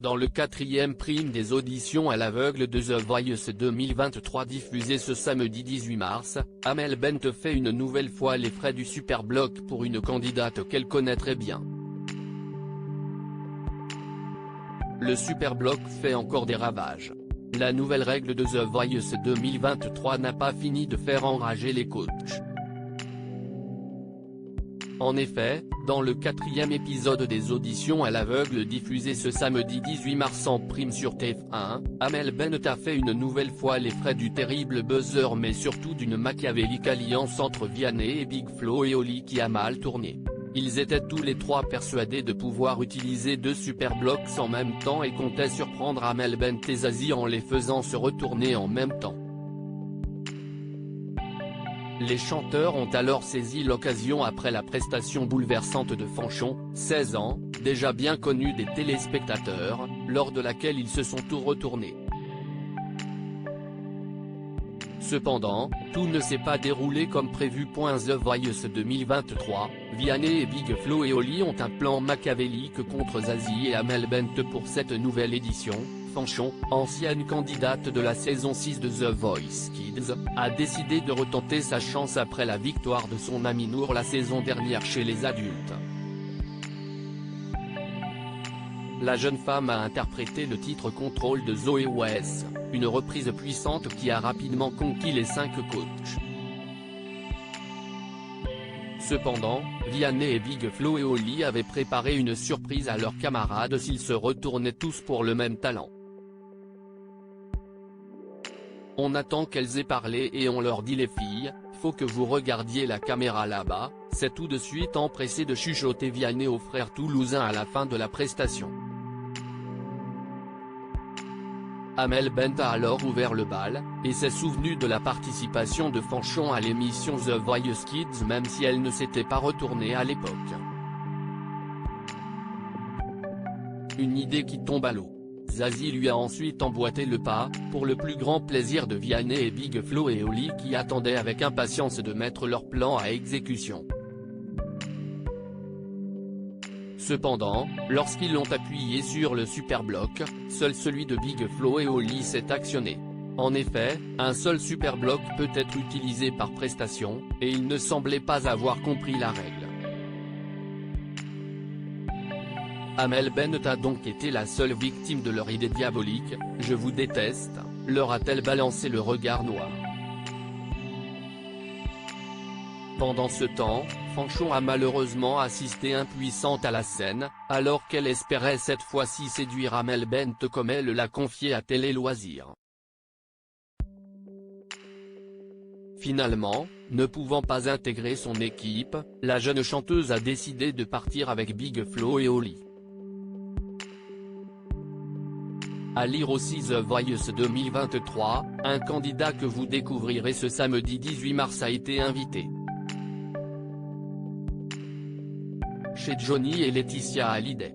Dans le 4e prime des auditions à l'aveugle de The Voice 2023 diffusé ce samedi 18 mars, Amel Bent fait une nouvelle fois les frais du Superbloc pour une candidate qu'elle connaît très bien. Le Superbloc fait encore des ravages. La nouvelle règle de The Voice 2023 n'a pas fini de faire enrager les coachs. En effet, dans le 4e épisode des auditions à l'aveugle diffusé ce samedi 18 mars en prime sur TF1, Amel Bent a fait une nouvelle fois les frais du terrible buzzer mais surtout d'une machiavélique alliance entre Vianney et Big Flo et Oli qui a mal tourné. Ils étaient tous les trois persuadés de pouvoir utiliser deux Superblocs en même temps et comptaient surprendre Amel Bent et Zazie en les faisant se retourner en même temps. Les chanteurs ont alors saisi l'occasion après la prestation bouleversante de Fanchon, 16 ans, déjà bien connu des téléspectateurs, lors de laquelle ils se sont tous retournés. Cependant, tout ne s'est pas déroulé comme prévu. The Voice 2023, Vianney et Big Flo et Oli ont un plan machiavélique contre Zazie et Amel Bent pour cette nouvelle édition. Fanchon, ancienne candidate de la saison 6 de The Voice Kids, a décidé de retenter sa chance après la victoire de son ami Nour la saison dernière chez les adultes. La jeune femme a interprété le titre Contrôle de Zoé Wes, une reprise puissante qui a rapidement conquis les 5 coachs. Cependant, Vianney et Big Flo et Oli avaient préparé une surprise à leurs camarades s'ils se retournaient tous pour le même talent. On attend qu'elles aient parlé et on leur dit les filles, faut que vous regardiez la caméra là-bas, c'est tout de suite empressé de chuchoter Vianney aux frères toulousains à la fin de la prestation. Amel Bent a alors ouvert le bal, et s'est souvenue de la participation de Fanchon à l'émission The Voice Kids même si elle ne s'était pas retournée à l'époque. Une idée qui tombe à l'eau. Zazie lui a ensuite emboîté le pas, pour le plus grand plaisir de Vianney et Big Flo et Oli qui attendaient avec impatience de mettre leur plan à exécution. Cependant, lorsqu'ils l'ont appuyé sur le Superbloc, seul celui de Big Flo et Oli s'est actionné. En effet, un seul Superbloc peut être utilisé par prestation, et ils ne semblaient pas avoir compris la règle. Amel Bent a donc été la seule victime de leur idée diabolique, « Je vous déteste », leur a-t-elle balancé le regard noir. Pendant ce temps, Fanchon a malheureusement assisté impuissante à la scène, alors qu'elle espérait cette fois-ci séduire Amel Bent comme elle l'a confié à Télé Loisirs. Finalement, ne pouvant pas intégrer son équipe, la jeune chanteuse a décidé de partir avec Big Flo et Oli. À lire aussi The Voice 2023, un candidat que vous découvrirez ce samedi 18 mars a été invité chez Johnny et Laetitia Hallyday.